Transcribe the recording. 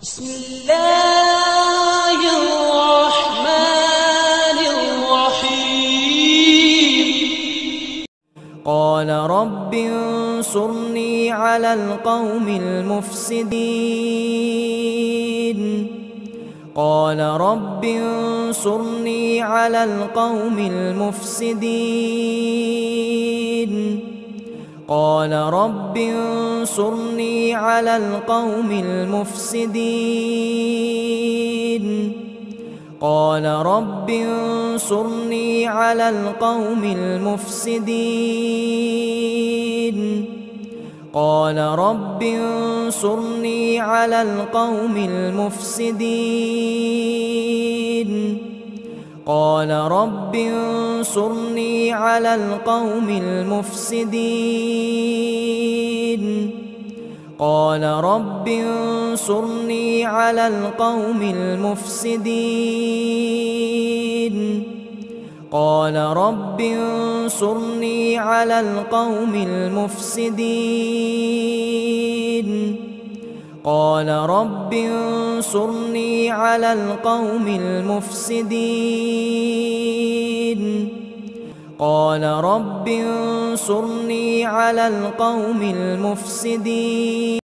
بسم الله الرحمن الرحيم. قال رب انصرني على القوم المفسدين. قال رب انصرني على القوم المفسدين. قال رب انصرني على القوم المفسدين. قال رب انصرني على القوم المفسدين. قال رب انصرني على القوم المفسدين. قال رب انصرني على القوم المفسدين. قال رب انصرني على القوم المفسدين. قال رب انصرني على القوم المفسدين. قال رب انصرني على القوم المفسدين. قال رب انصرني على القوم المفسدين.